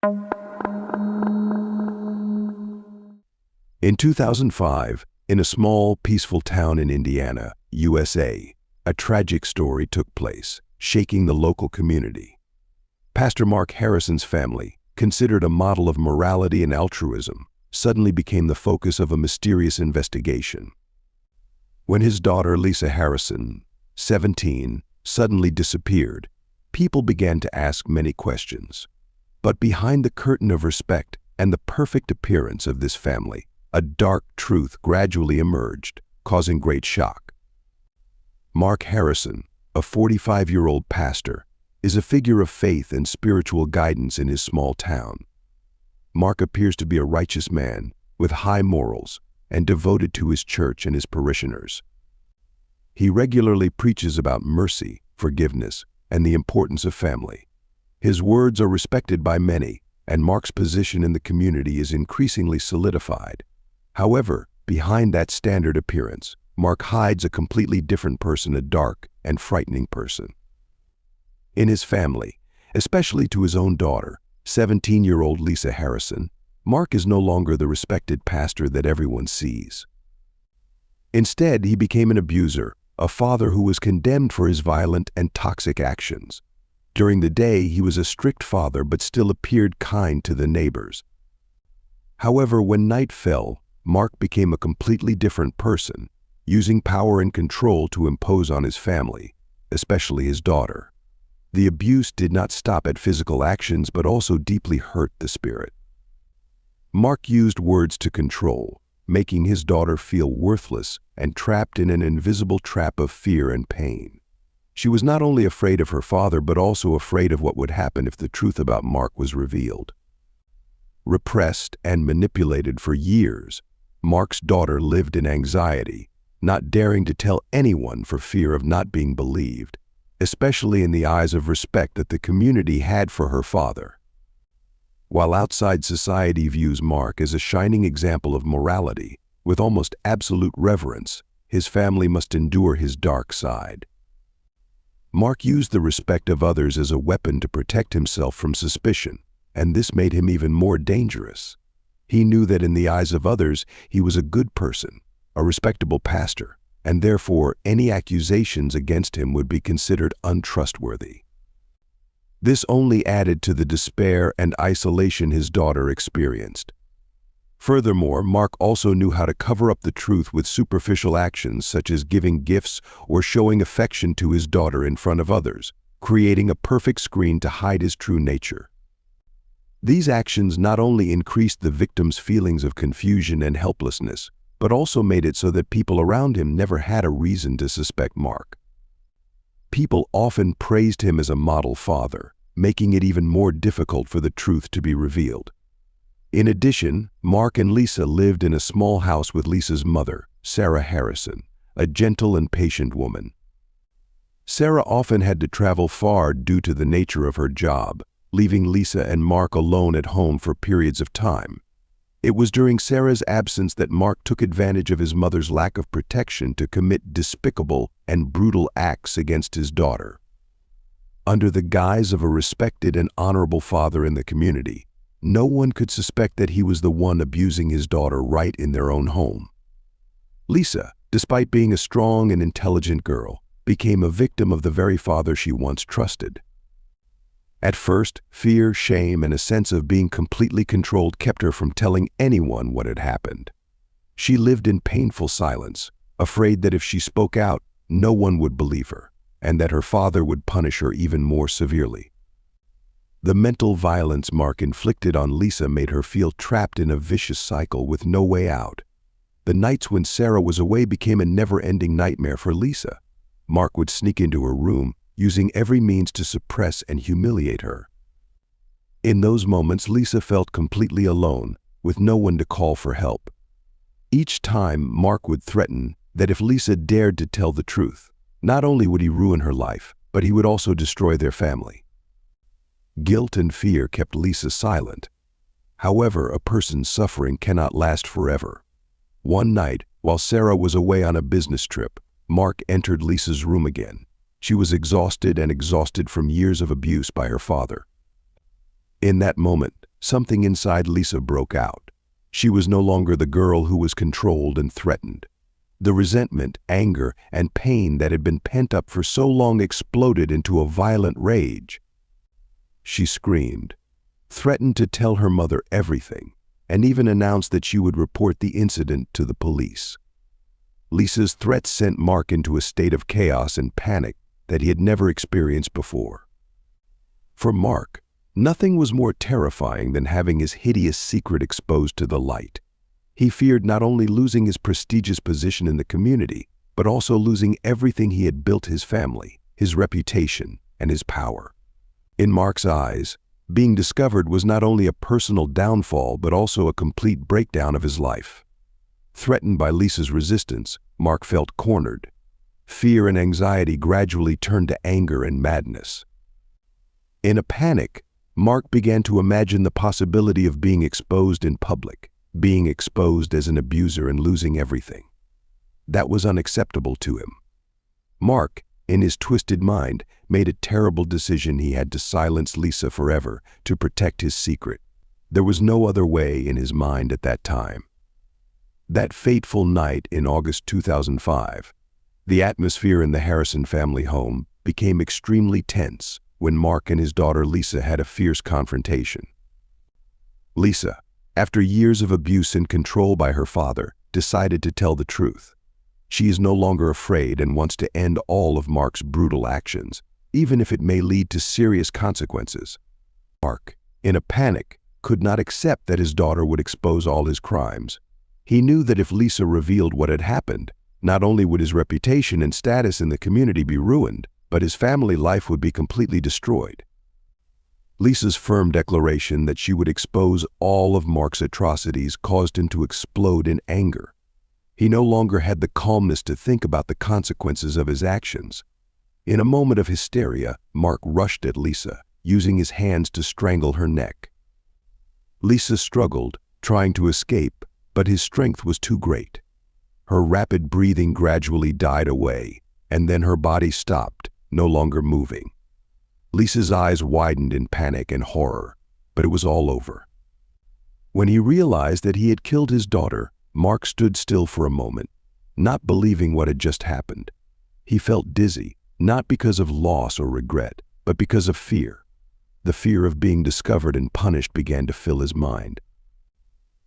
In 2005, in a small, peaceful town in Indiana, USA, a tragic story took place, shaking the local community. Pastor Mark Harrison's family, considered a model of morality and altruism, suddenly became the focus of a mysterious investigation. When his daughter, Lisa Harrison, 17, suddenly disappeared, people began to ask many questions. But behind the curtain of respect and the perfect appearance of this family, a dark truth gradually emerged, causing great shock. Mark Harrison, a 45-year-old pastor, is a figure of faith and spiritual guidance in his small town. Mark appears to be a righteous man with high morals and devoted to his church and his parishioners. He regularly preaches about mercy, forgiveness, and the importance of family. His words are respected by many, and Mark's position in the community is increasingly solidified. However, behind that standard appearance, Mark hides a completely different person, a dark and frightening person. In his family, especially to his own daughter, 17-year-old Lisa Harrison, Mark is no longer the respected pastor that everyone sees. Instead, he became an abuser, a father who was condemned for his violent and toxic actions. During the day, he was a strict father but still appeared kind to the neighbors. However, when night fell, Mark became a completely different person, using power and control to impose on his family, especially his daughter. The abuse did not stop at physical actions but also deeply hurt the spirit. Mark used words to control, making his daughter feel worthless and trapped in an invisible trap of fear and pain. She was not only afraid of her father but also afraid of what would happen if the truth about Mark was revealed. Repressed and manipulated for years, Mark's daughter lived in anxiety, not daring to tell anyone for fear of not being believed, especially in the eyes of respect that the community had for her father. While outside society views Mark as a shining example of morality, with almost absolute reverence, his family must endure his dark side. Mark used the respect of others as a weapon to protect himself from suspicion, and this made him even more dangerous. He knew that in the eyes of others, he was a good person, a respectable pastor, and therefore any accusations against him would be considered untrustworthy. This only added to the despair and isolation his daughter experienced. Furthermore, Mark also knew how to cover up the truth with superficial actions such as giving gifts or showing affection to his daughter in front of others, creating a perfect screen to hide his true nature. These actions not only increased the victim's feelings of confusion and helplessness, but also made it so that people around him never had a reason to suspect Mark. People often praised him as a model father, making it even more difficult for the truth to be revealed. In addition, Mark and Lisa lived in a small house with Lisa's mother, Sarah Harrison, a gentle and patient woman. Sarah often had to travel far due to the nature of her job, leaving Lisa and Mark alone at home for periods of time. It was during Sarah's absence that Mark took advantage of his mother's lack of protection to commit despicable and brutal acts against his daughter. Under the guise of a respected and honorable father in the community, no one could suspect that he was the one abusing his daughter right in their own home. Lisa, despite being a strong and intelligent girl, became a victim of the very father she once trusted. At first, fear, shame, and a sense of being completely controlled kept her from telling anyone what had happened. She lived in painful silence, afraid that if she spoke out, no one would believe her, and that her father would punish her even more severely. The mental violence Mark inflicted on Lisa made her feel trapped in a vicious cycle with no way out. The nights when Sarah was away became a never-ending nightmare for Lisa. Mark would sneak into her room, using every means to suppress and humiliate her. In those moments, Lisa felt completely alone, with no one to call for help. Each time, Mark would threaten that if Lisa dared to tell the truth, not only would he ruin her life, but he would also destroy their family. Guilt and fear kept Lisa silent. However, a person's suffering cannot last forever. One night, while Sarah was away on a business trip, Mark entered Lisa's room again. She was exhausted from years of abuse by her father. In that moment, something inside Lisa broke out. She was no longer the girl who was controlled and threatened. The resentment, anger, and pain that had been pent up for so long exploded into a violent rage. She screamed, threatened to tell her mother everything, and even announced that she would report the incident to the police. Lisa's threats sent Mark into a state of chaos and panic that he had never experienced before. For Mark, nothing was more terrifying than having his hideous secret exposed to the light. He feared not only losing his prestigious position in the community, but also losing everything he had built: his family, his reputation, and his power. In Mark's eyes, being discovered was not only a personal downfall, but also a complete breakdown of his life. Threatened by Lisa's resistance, Mark felt cornered. Fear and anxiety gradually turned to anger and madness. In a panic, Mark began to imagine the possibility of being exposed in public, being exposed as an abuser and losing everything. That was unacceptable to him. Mark, in his twisted mind, made a terrible decision. He had to silence Lisa forever to protect his secret. There was no other way in his mind at that time. That fateful night in August 2005, the atmosphere in the Harrison family home became extremely tense when Mark and his daughter Lisa had a fierce confrontation. Lisa, after years of abuse and control by her father, decided to tell the truth. She is no longer afraid and wants to end all of Mark's brutal actions, even if it may lead to serious consequences. Mark, in a panic, could not accept that his daughter would expose all his crimes. He knew that if Lisa revealed what had happened, not only would his reputation and status in the community be ruined, but his family life would be completely destroyed. Lisa's firm declaration that she would expose all of Mark's atrocities caused him to explode in anger. He no longer had the calmness to think about the consequences of his actions. In a moment of hysteria, Mark rushed at Lisa, using his hands to strangle her neck. Lisa struggled, trying to escape, but his strength was too great. Her rapid breathing gradually died away, and then her body stopped, no longer moving. Lisa's eyes widened in panic and horror, but it was all over. When he realized that he had killed his daughter, Mark stood still for a moment, not believing what had just happened. He felt dizzy, not because of loss or regret, but because of fear. The fear of being discovered and punished began to fill his mind.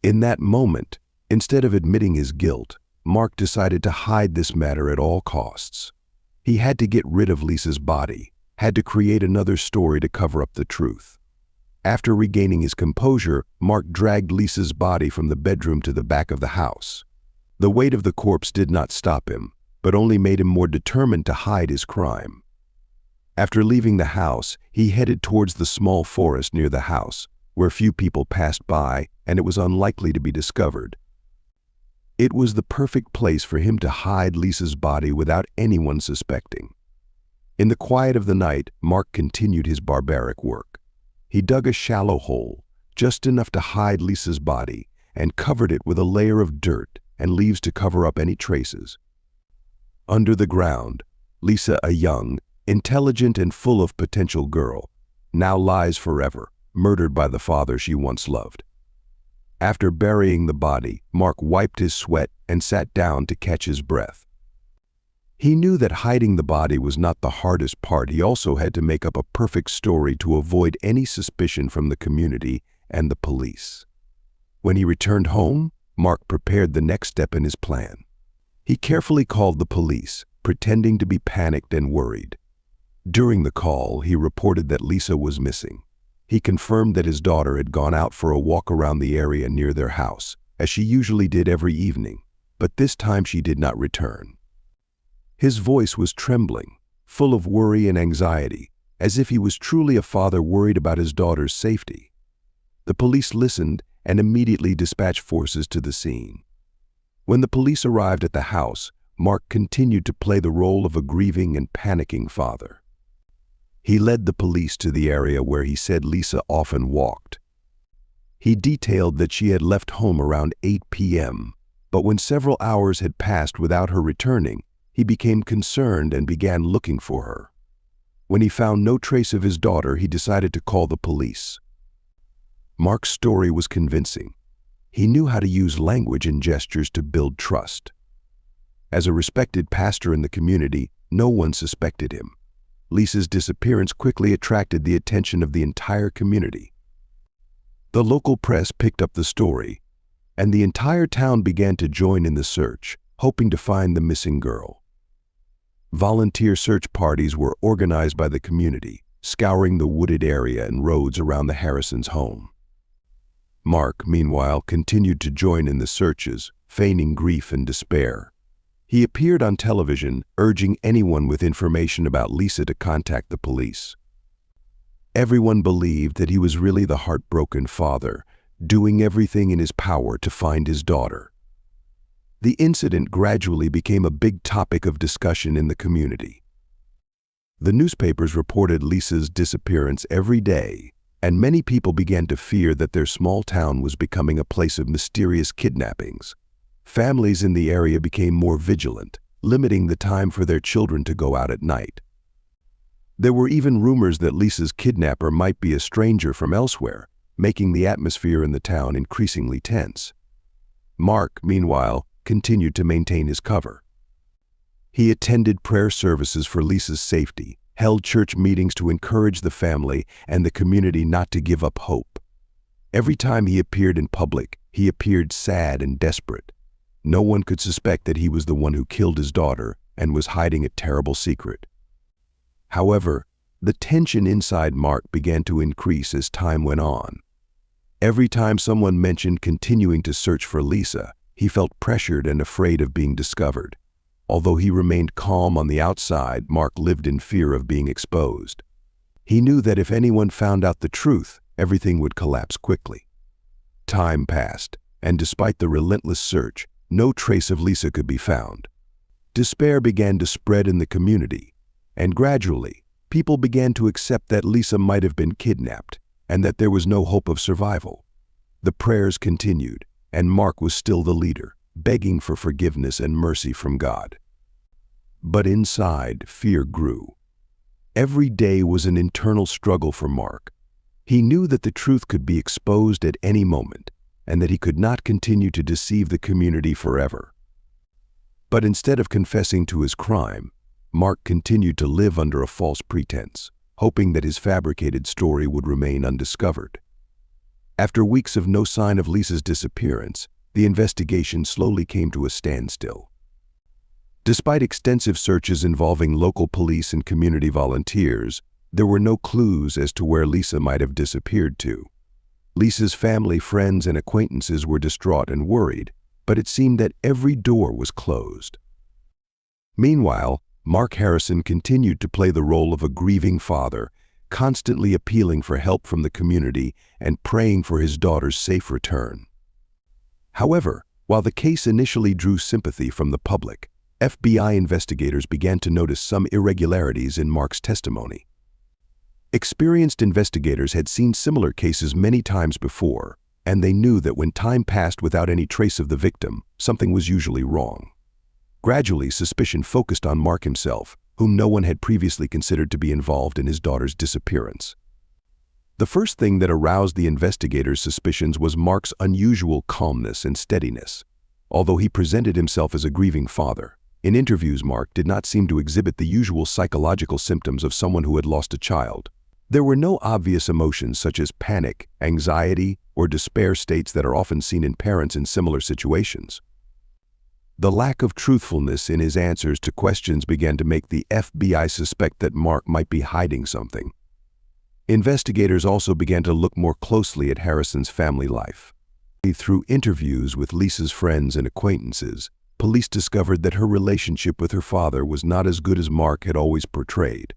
In that moment, instead of admitting his guilt, Mark decided to hide this matter at all costs. He had to get rid of Lisa's body, had to create another story to cover up the truth. After regaining his composure, Mark dragged Lisa's body from the bedroom to the back of the house. The weight of the corpse did not stop him, but only made him more determined to hide his crime. After leaving the house, he headed towards the small forest near the house, where few people passed by and it was unlikely to be discovered. It was the perfect place for him to hide Lisa's body without anyone suspecting. In the quiet of the night, Mark continued his barbaric work. He dug a shallow hole, just enough to hide Lisa's body, and covered it with a layer of dirt and leaves to cover up any traces. Under the ground, Lisa, a young, intelligent and full of potential girl, now lies forever, murdered by the father she once loved. After burying the body, Mark wiped his sweat and sat down to catch his breath. He knew that hiding the body was not the hardest part. He also had to make up a perfect story to avoid any suspicion from the community and the police. When he returned home, Mark prepared the next step in his plan. He carefully called the police, pretending to be panicked and worried. During the call, he reported that Lisa was missing. He confirmed that his daughter had gone out for a walk around the area near their house, as she usually did every evening, but this time she did not return. His voice was trembling, full of worry and anxiety, as if he was truly a father worried about his daughter's safety. The police listened and immediately dispatched forces to the scene. When the police arrived at the house, Mark continued to play the role of a grieving and panicking father. He led the police to the area where he said Lisa often walked. He detailed that she had left home around 8 p.m., but when several hours had passed without her returning, he became concerned and began looking for her. When he found no trace of his daughter, he decided to call the police. Mark's story was convincing. He knew how to use language and gestures to build trust. As a respected pastor in the community, no one suspected him. Lisa's disappearance quickly attracted the attention of the entire community. The local press picked up the story, and the entire town began to join in the search, hoping to find the missing girl. Volunteer search parties were organized by the community, scouring the wooded area and roads around the Harrisons' home. Mark, meanwhile, continued to join in the searches, feigning grief and despair. He appeared on television, urging anyone with information about Lisa to contact the police. Everyone believed that he was really the heartbroken father, doing everything in his power to find his daughter. The incident gradually became a big topic of discussion in the community. The newspapers reported Lisa's disappearance every day, and many people began to fear that their small town was becoming a place of mysterious kidnappings. Families in the area became more vigilant, limiting the time for their children to go out at night. There were even rumors that Lisa's kidnapper might be a stranger from elsewhere, making the atmosphere in the town increasingly tense. Mark, meanwhile, continued to maintain his cover. He attended prayer services for Lisa's safety, held church meetings to encourage the family and the community not to give up hope. Every time he appeared in public, he appeared sad and desperate. No one could suspect that he was the one who killed his daughter and was hiding a terrible secret. However, the tension inside Mark began to increase as time went on. Every time someone mentioned continuing to search for Lisa, he felt pressured and afraid of being discovered. Although he remained calm on the outside, Mark lived in fear of being exposed. He knew that if anyone found out the truth, everything would collapse quickly. Time passed, and despite the relentless search, no trace of Lisa could be found. Despair began to spread in the community, and gradually, people began to accept that Lisa might have been kidnapped and that there was no hope of survival. The prayers continued, and Mark was still the leader, begging for forgiveness and mercy from God. But inside, fear grew. Every day was an internal struggle for Mark. He knew that the truth could be exposed at any moment, and that he could not continue to deceive the community forever. But instead of confessing to his crime, Mark continued to live under a false pretense, hoping that his fabricated story would remain undiscovered. After weeks of no sign of Lisa's disappearance, the investigation slowly came to a standstill. Despite extensive searches involving local police and community volunteers, there were no clues as to where Lisa might have disappeared to. Lisa's family, friends, and acquaintances were distraught and worried, but it seemed that every door was closed. Meanwhile, Mark Harrison continued to play the role of a grieving father, constantly appealing for help from the community and praying for his daughter's safe return. However, while the case initially drew sympathy from the public, FBI investigators began to notice some irregularities in Mark's testimony. Experienced investigators had seen similar cases many times before, and they knew that when time passed without any trace of the victim, something was usually wrong. Gradually, suspicion focused on Mark himself, whom no one had previously considered to be involved in his daughter's disappearance. The first thing that aroused the investigators' suspicions was Mark's unusual calmness and steadiness. Although he presented himself as a grieving father, in interviews Mark did not seem to exhibit the usual psychological symptoms of someone who had lost a child. There were no obvious emotions such as panic, anxiety, or despair states that are often seen in parents in similar situations. The lack of truthfulness in his answers to questions began to make the FBI suspect that Mark might be hiding something. Investigators also began to look more closely at Harrison's family life. Through interviews with Lisa's friends and acquaintances, police discovered that her relationship with her father was not as good as Mark had always portrayed.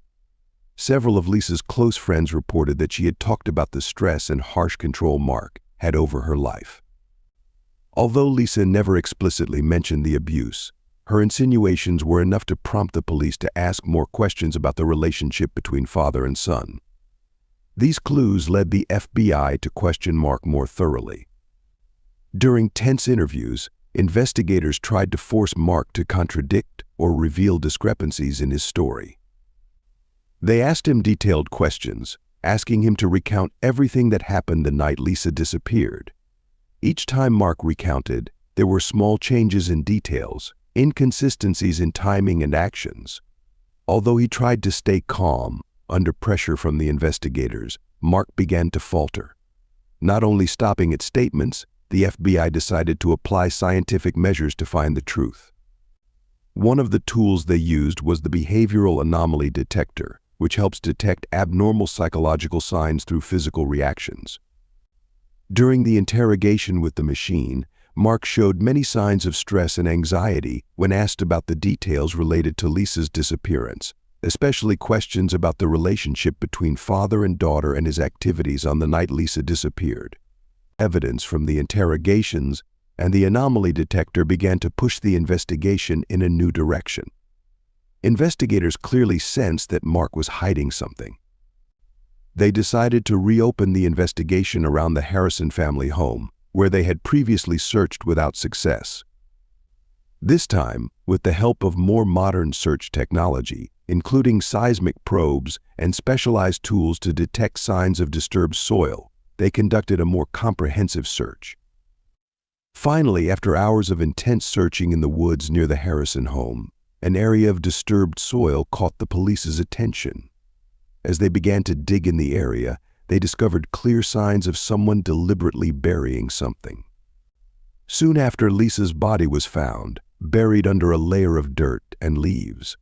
Several of Lisa's close friends reported that she had talked about the stress and harsh control Mark had over her life. Although Lisa never explicitly mentioned the abuse, her insinuations were enough to prompt the police to ask more questions about the relationship between father and son. These clues led the FBI to question Mark more thoroughly. During tense interviews, investigators tried to force Mark to contradict or reveal discrepancies in his story. They asked him detailed questions, asking him to recount everything that happened the night Lisa disappeared. Each time Mark recounted, there were small changes in details, inconsistencies in timing and actions. Although he tried to stay calm, under pressure from the investigators, Mark began to falter. Not only stopping at statements, the FBI decided to apply scientific measures to find the truth. One of the tools they used was the behavioral anomaly detector, which helps detect abnormal psychological signs through physical reactions. During the interrogation with the machine, Mark showed many signs of stress and anxiety when asked about the details related to Lisa's disappearance, especially questions about the relationship between father and daughter and his activities on the night Lisa disappeared. Evidence from the interrogations and the anomaly detector began to push the investigation in a new direction. Investigators clearly sensed that Mark was hiding something. They decided to reopen the investigation around the Harrison family home, where they had previously searched without success. This time, with the help of more modern search technology, including seismic probes and specialized tools to detect signs of disturbed soil, they conducted a more comprehensive search. Finally, after hours of intense searching in the woods near the Harrison home, an area of disturbed soil caught the police's attention. As they began to dig in the area, they discovered clear signs of someone deliberately burying something. Soon after, Lisa's body was found, buried under a layer of dirt and leaves.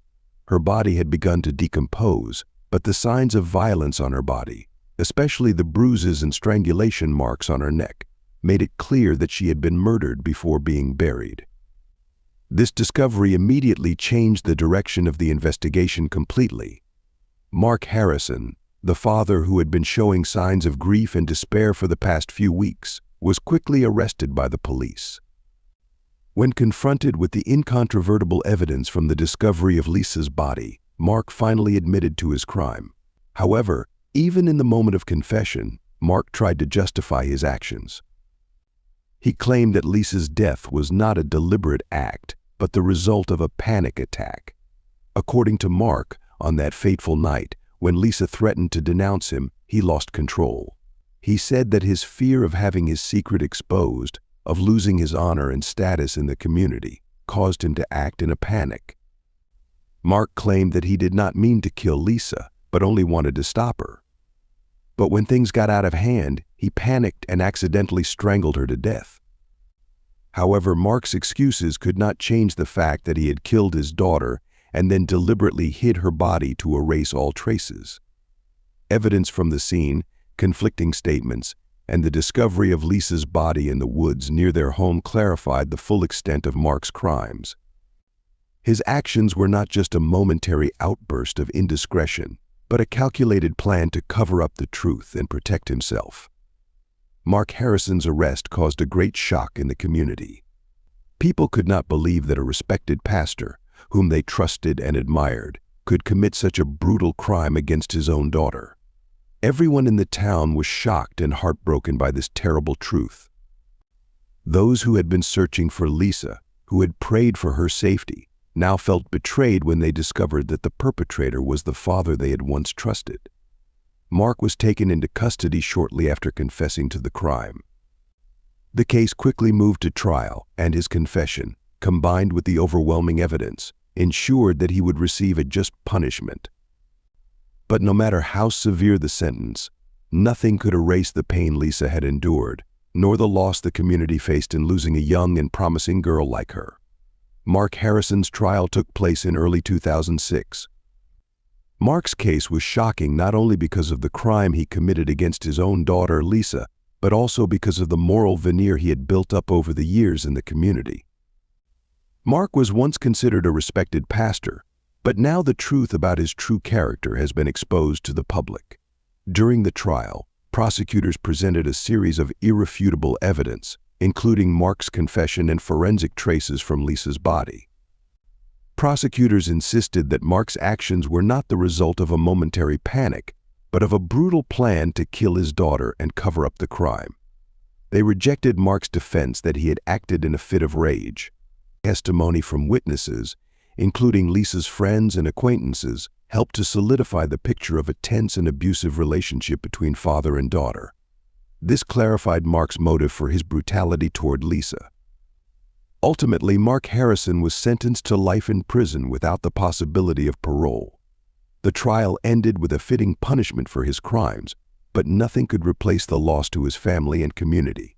Her body had begun to decompose, but the signs of violence on her body, especially the bruises and strangulation marks on her neck, made it clear that she had been murdered before being buried. This discovery immediately changed the direction of the investigation completely. Mark Harrison, the father who had been showing signs of grief and despair for the past few weeks, was quickly arrested by the police. When confronted with the incontrovertible evidence from the discovery of Lisa's body, Mark finally admitted to his crime. However, even in the moment of confession, Mark tried to justify his actions. He claimed that Lisa's death was not a deliberate act, but the result of a panic attack. According to Mark, on that fateful night, when Lisa threatened to denounce him, he lost control. He said that his fear of having his secret exposed, of losing his honor and status in the community, caused him to act in a panic. Mark claimed that he did not mean to kill Lisa, but only wanted to stop her. But when things got out of hand, he panicked and accidentally strangled her to death. However, Mark's excuses could not change the fact that he had killed his daughter and then deliberately hid her body to erase all traces. Evidence from the scene, conflicting statements, and the discovery of Lisa's body in the woods near their home clarified the full extent of Mark's crimes. His actions were not just a momentary outburst of indiscretion, but a calculated plan to cover up the truth and protect himself. Mark Harrison's arrest caused a great shock in the community. People could not believe that a respected pastor, whom they trusted and admired, could commit such a brutal crime against his own daughter. Everyone in the town was shocked and heartbroken by this terrible truth. Those who had been searching for Lisa, who had prayed for her safety, now felt betrayed when they discovered that the perpetrator was the father they had once trusted. Mark was taken into custody shortly after confessing to the crime. The case quickly moved to trial, and his confession, combined with the overwhelming evidence, ensured that he would receive a just punishment. But no matter how severe the sentence, nothing could erase the pain Lisa had endured, nor the loss the community faced in losing a young and promising girl like her. Mark Harrison's trial took place in early 2006. Mark's case was shocking not only because of the crime he committed against his own daughter, Lisa, but also because of the moral veneer he had built up over the years in the community. Mark was once considered a respected pastor, but now the truth about his true character has been exposed to the public. During the trial, prosecutors presented a series of irrefutable evidence, including Mark's confession and forensic traces from Lisa's body. Prosecutors insisted that Mark's actions were not the result of a momentary panic, but of a brutal plan to kill his daughter and cover up the crime. They rejected Mark's defense that he had acted in a fit of rage. Testimony from witnesses, including Lisa's friends and acquaintances, helped to solidify the picture of a tense and abusive relationship between father and daughter. This clarified Mark's motive for his brutality toward Lisa. Ultimately, Mark Harrison was sentenced to life in prison without the possibility of parole. The trial ended with a fitting punishment for his crimes, but nothing could replace the loss to his family and community.